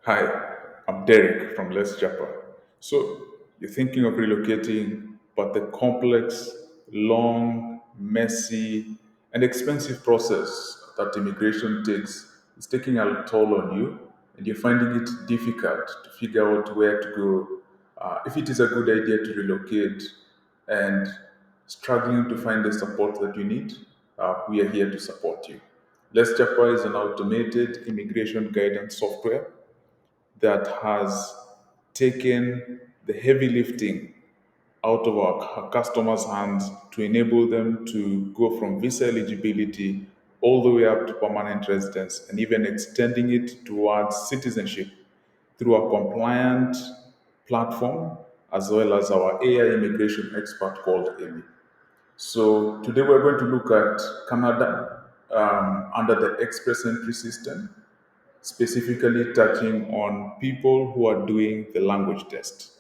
Hi, I'm Derek from Japa. So, you're thinking of relocating, but the complex, long, messy, and expensive process that immigration takes is taking a toll on you, and you're finding it difficult to figure out where to go, if it is a good idea to relocate, and struggling to find the support that you need. We are here to support you. Japa is an automated immigration guidance software that has taken the heavy lifting out of our customers' hands to enable them to go from visa eligibility all the way up to permanent residence and even extending it towards citizenship through a compliant platform as well as our AI immigration expert called Amy. So today we're going to look at Canada under the express entry system, specifically touching on people who are doing the language test.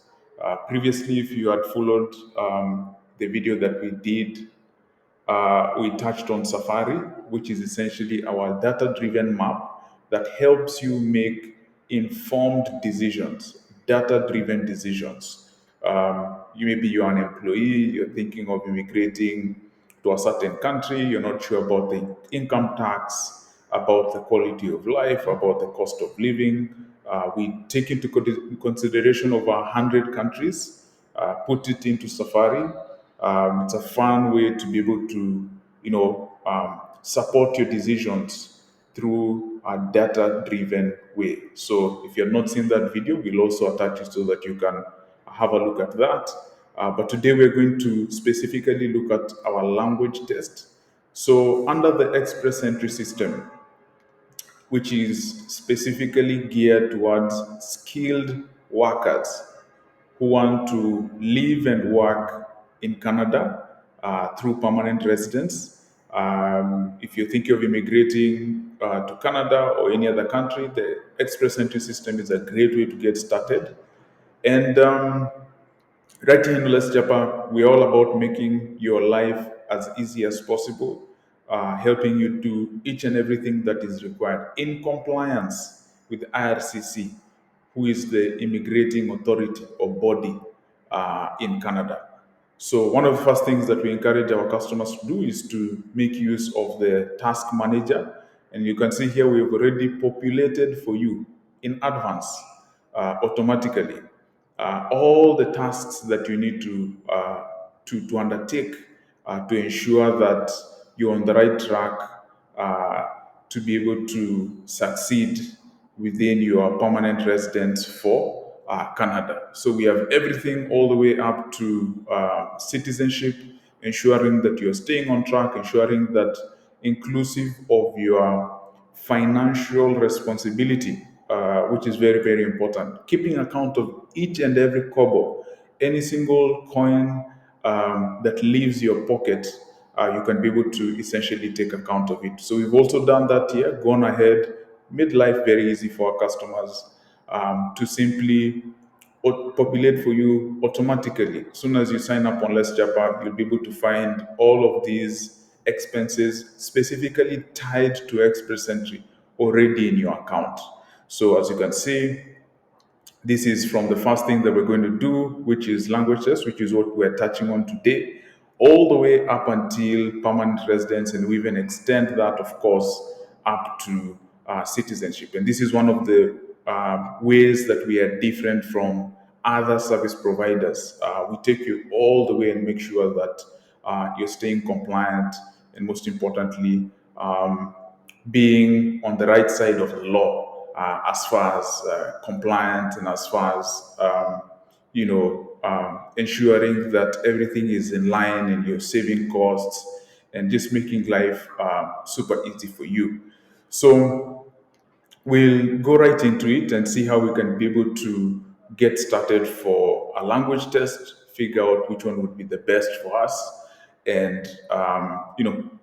Previously, if you had followed the video that we did, we touched on Safari, which is essentially our data driven map that helps you make informed decisions, data driven decisions. Maybe you're an employee, you're thinking of immigrating to a certain country, you're not sure about the income tax, about the quality of life, about the cost of living. We take into consideration over 100 countries, put it into Safari. It's a fun way to be able to, support your decisions through a data-driven way. So if you have not seen that video, we'll also attach it so that you can have a look at that. But today we're going to specifically look at our language test. So under the express entry system, which is specifically geared towards skilled workers who want to live and work in Canada through permanent residence. If you're thinking of immigrating to Canada or any other country, the express entry system is a great way to get started. And right here in Let's Japa, we're all about making your life as easy as possible, helping you do each and everything that is required in compliance with IRCC, who is the immigrating authority or body in Canada. So one of the first things that we encourage our customers to do is to make use of the task manager. And you can see here we've already populated for you in advance automatically all the tasks that you need to undertake to ensure that you're on the right track uh, to be able to succeed within your permanent residence for Canada. So we have everything all the way up to citizenship, ensuring that you're staying on track, ensuring that inclusive of your financial responsibility, which is very, very important. Keeping account of each and every kobo, any single coin that leaves your pocket, you can be able to essentially take account of it. So we've also done that here, gone ahead, made life very easy for our customers to simply populate for you automatically. As soon as you sign up on Let's Japa, you'll be able to find all of these expenses specifically tied to Express Entry already in your account. So as you can see, this is from the first thing that we're going to do, which is language test, which is what we're touching on today, all the way up until permanent residence, and we even extend that, of course, up to citizenship. And this is one of the ways that we are different from other service providers. We take you all the way and make sure that you're staying compliant, and most importantly, being on the right side of the law as far as compliance and as far as ensuring that everything is in line and you're saving costs and just making life super easy for you. So we'll go right into it and see how we can be able to get started for a language test, figure out which one would be the best for us, and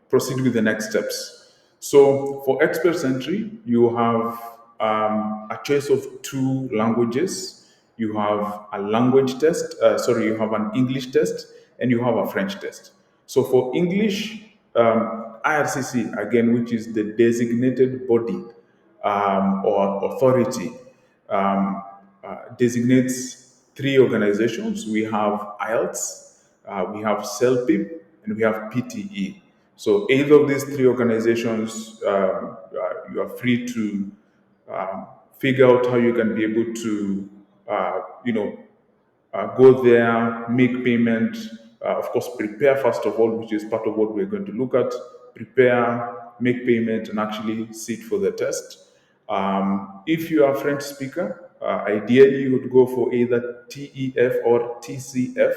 proceed with the next steps. So for Express Entry, you have a choice of two languages. You have a language test, you have an English test, and you have a French test. So for English, IRCC, again, which is the designated body or authority designates three organizations. We have IELTS, we have CELPIP, and we have PTE. So either of these three organizations, you are free to figure out how you can be able to, you know, go there, make payment, of course, prepare first of all, which is part of what we're going to look at. Prepare, make payment, and actually sit for the test. If you are a French speaker, ideally you would go for either TEF or TCF.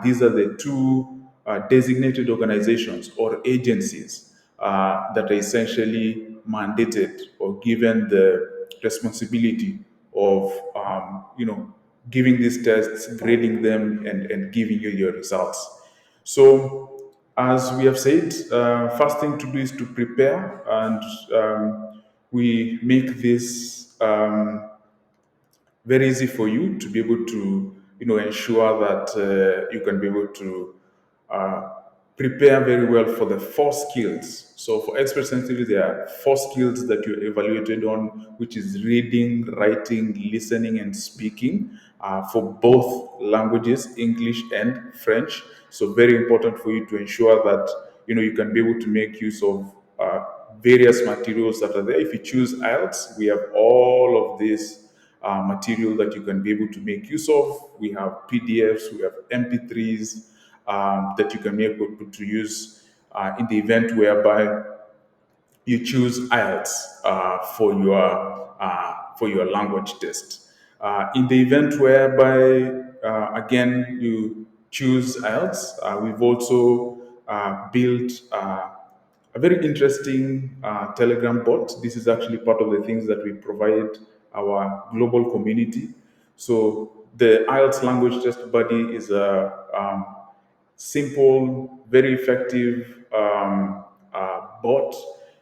These are the two designated organizations or agencies that are essentially mandated or given the responsibility of giving these tests, grading them, and giving you your results. So, as we have said, first thing to do is to prepare, and we make this very easy for you to be able to ensure that you can be able to uh, prepare very well for the four skills. So for expert sensitivity, there are four skills that you're evaluated on, which is reading, writing, listening, and speaking for both languages, English and French. So very important for you to ensure that you can be able to make use of various materials that are there. If you choose IELTS, we have all of this material that you can be able to make use of. We have PDFs, we have MP3s that you can be able to use in the event whereby you choose IELTS for your language test. In the event whereby again you choose IELTS, we've also built a very interesting Telegram bot. This is actually part of the things that we provide our global community. So the IELTS language test buddy is a simple, very effective bot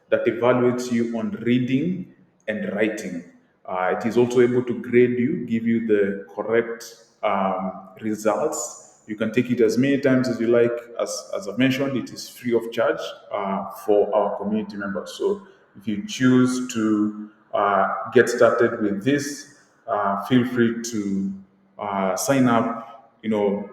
that evaluates you on reading and writing. It is also able to grade you, give you the correct results. You can take it as many times as you like. As I've mentioned, it is free of charge for our community members. So if you choose to get started with this, feel free to sign up,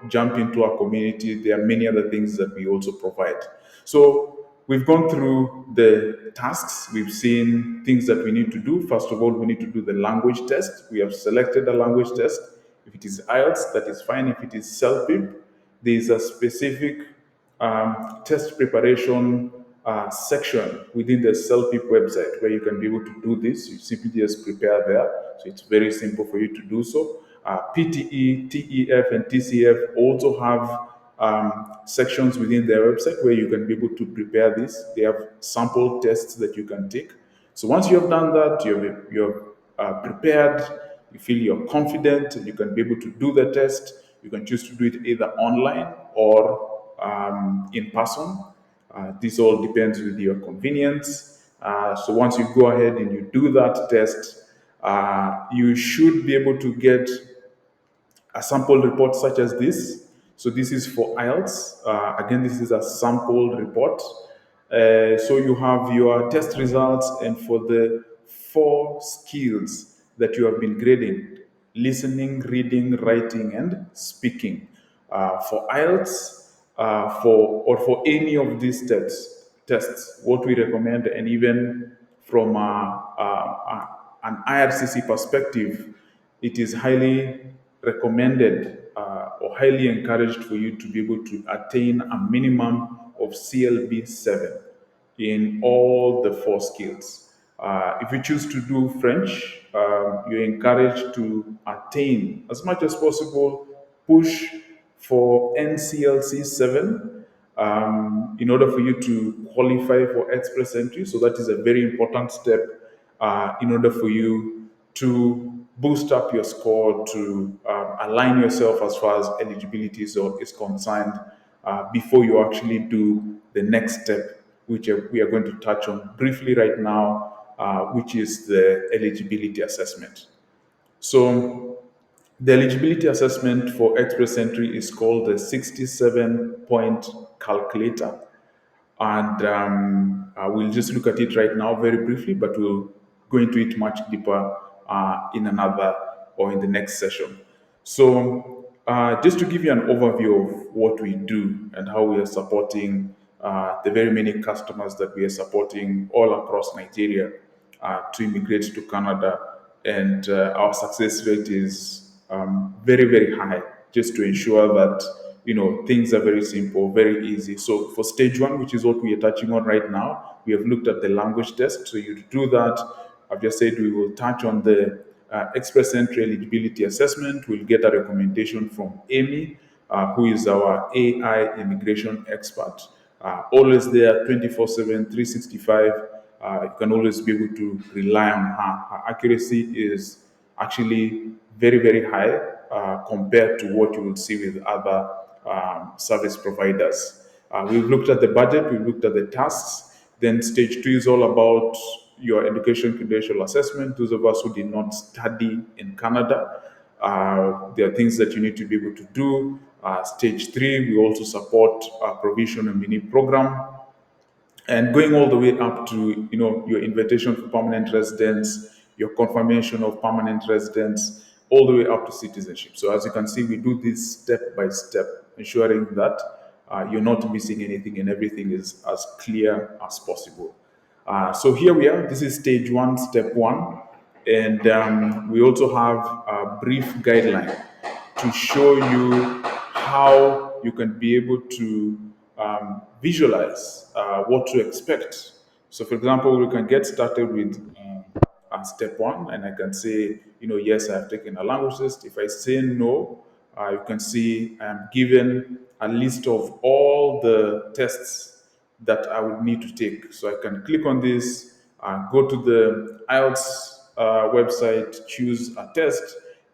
jump into our community. There are many other things that we also provide. So we've gone through the tasks. We've seen things that we need to do. First of all, we need to do the language test. We have selected a language test. If it is IELTS, that is fine. If it is CELPIP, there is a specific test preparation section within the CELPIP website where you can be able to do this. You simply just prepare there. So it's very simple for you to do so. PTE, TEF, and TCF also have sections within their website where you can be able to prepare this. They have sample tests that you can take. So once you have done that, you're prepared, you feel you're confident, and you can be able to do the test. You can choose to do it either online or in person. This all depends with your convenience. So once you go ahead and you do that test, you should be able to get a sample report such as this. So this is for IELTS. Again, this is a sample report. So you have your test results, and for the four skills that you have been grading: listening, reading, writing, and speaking. For IELTS, for any of these tests, what we recommend, and even from an IRCC perspective, it is highly recommended or highly encouraged for you to be able to attain a minimum of CLB 7 in all the four skills. If you choose to do French, you're encouraged to attain as much as possible, push for NCLC 7 in order for you to qualify for Express Entry. So that is a very important step in order for you to boost up your score, to align yourself as far as eligibility is concerned before you actually do the next step, which we are going to touch on briefly right now, which is the eligibility assessment. So the eligibility assessment for Express Entry is called the 67-point calculator. And we'll just look at it right now very briefly, but we'll go into it much deeper in another or in the next session. So, just to give you an overview of what we do and how we are supporting the very many customers that we are supporting all across Nigeria to immigrate to Canada, and our success rate is very, very high. Just to ensure that things are very simple, very easy. So for stage one, which is what we are touching on right now, we have looked at the language test. So you do that. I've just said we will touch on the express entry eligibility assessment. We'll get a recommendation from Amy, who is our AI immigration expert. Always there 24/7, 365. You can always be able to rely on her. Her accuracy is actually very, very high compared to what you will see with other service providers. We've looked at the budget, we've looked at the tasks. Then stage two is all about your education credential assessment. Those of us who did not study in Canada, there are things that you need to be able to do. Stage three, we also support provision and mini program, and going all the way up to your invitation for permanent residence, your confirmation of permanent residence, all the way up to citizenship. So as you can see, we do this step by step, ensuring that you're not missing anything and everything is as clear as possible. So here we are. This is stage one, step one, and we also have a brief guideline to show you how you can be able to visualize what to expect. So, for example, we can get started with step one, and I can say, yes, I have taken a language test. If I say no, you can see I'm given a list of all the tests that I would need to take. So I can click on this, go to the IELTS website, choose a test,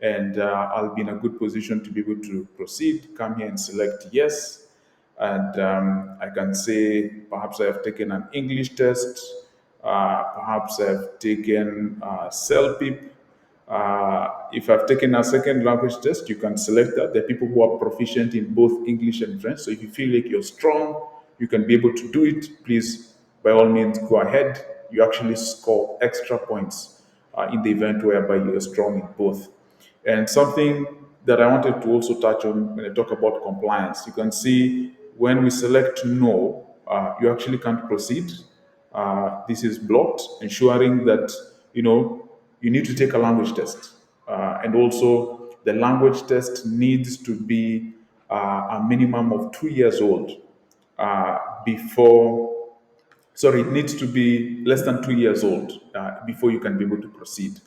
and I'll be in a good position to be able to proceed. Come here and select yes. And I can say perhaps I have taken an English test, perhaps I've taken CELPIP. If I've taken a second language test, you can select that. There are people who are proficient in both English and French. So if you feel like you're strong, you can be able to do it. Please, by all means, go ahead. You actually score extra points in the event whereby you're strong in both. And something that I wanted to also touch on when I talk about compliance, you can see when we select no, you actually can't proceed. This is blocked, ensuring that you need to take a language test, and also the language test needs to be a minimum of 2 years old before. Sorry, it needs to be less than 2 years old before you can be able to proceed.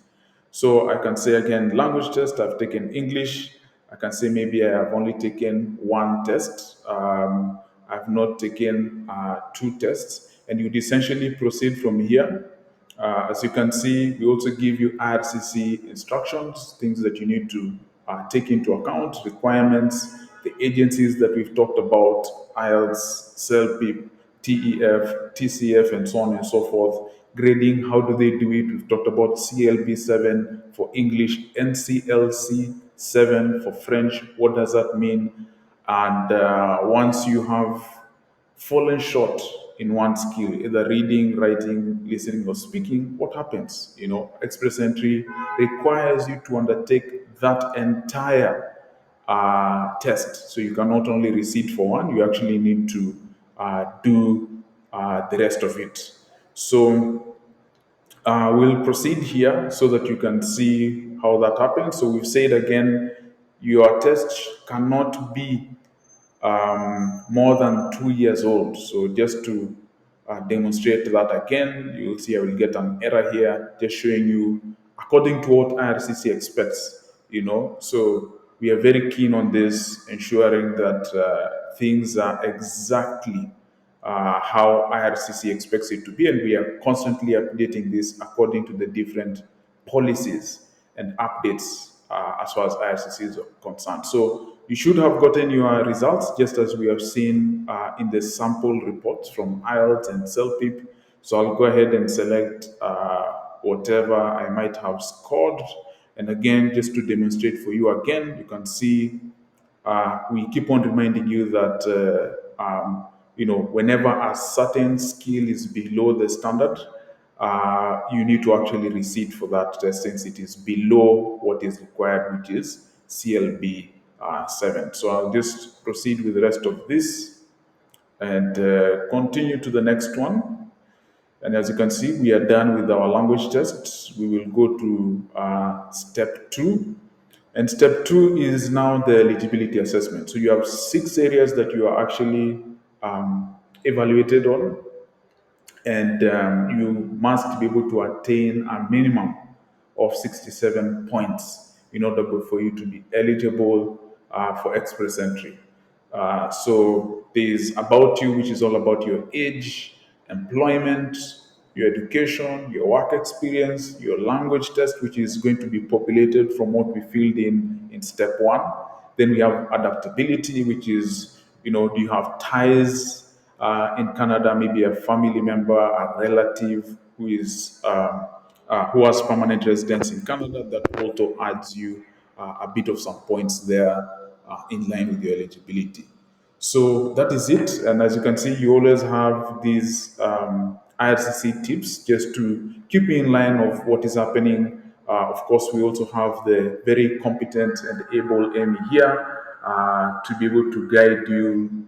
So I can say again, language test, I've taken English. I can say maybe I have only taken one test. I've not taken two tests. And you'd essentially proceed from here. As you can see, we also give you IRCC instructions, things that you need to take into account, requirements, the agencies that we've talked about, IELTS, CELPIP, TEF, TCF, and so on and so forth. Grading, how do they do it? We've talked about CLB 7 for English, NCLC 7 for French. What does that mean? And once you have fallen short in one skill, either reading, writing, listening, or speaking, what happens? Express entry requires you to undertake that entire test. So you can not only receipt for one, you actually need to do the rest of it. So we'll proceed here so that you can see how that happens. So we've said again, your test cannot be more than 2 years old. So just to demonstrate that again, you'll see I will get an error here, just showing you according to what IRCC expects. So we are very keen on this, ensuring that things are exactly how IRCC expects it to be, and we are constantly updating this according to the different policies and updates as far as IRCC is concerned. So you should have gotten your results just as we have seen in the sample reports from IELTS and CELPIP. So I'll go ahead and select whatever I might have scored. And again, just to demonstrate for you again, you can see we keep on reminding you that whenever a certain skill is below the standard, you need to actually receipt for that test since it is below what is required, which is CLB 7. So I'll just proceed with the rest of this and continue to the next one. And as you can see, we are done with our language tests. We will go to step two. And step two is now the eligibility assessment. So you have 6 areas that you are actually evaluated on, and you must be able to attain a minimum of 67 points in order for you to be eligible for express entry. So there's about you, which is all about your age, employment, your education, your work experience, your language test, which is going to be populated from what we filled in step one. Then we have adaptability, which is, do you have ties in Canada, maybe a family member, a relative who has permanent residence in Canada, that also adds you a bit of some points there in line with your eligibility. So that is it. And as you can see, you always have these IRCC tips just to keep you in line of what is happening. Of course, we also have the very competent and able Amy here to be able to guide you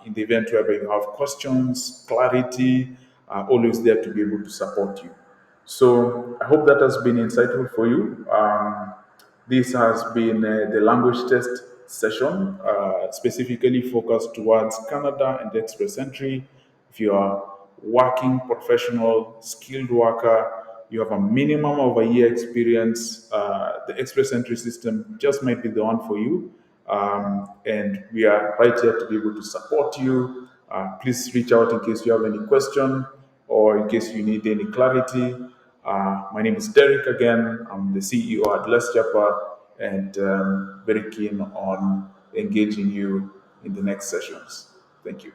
in the event whereby you have questions, clarity, always there to be able to support you. So I hope that has been insightful for you. This has been the language test session, specifically focused towards Canada and express entry. If you are working professional, skilled worker, you have a minimum of a year experience, the express entry system just might be the one for you. And we are right here to be able to support you. Please reach out in case you have any question or in case you need any clarity. My name is Derek again. I'm the CEO at Let's Japa, and very keen on engaging you in the next sessions. Thank you.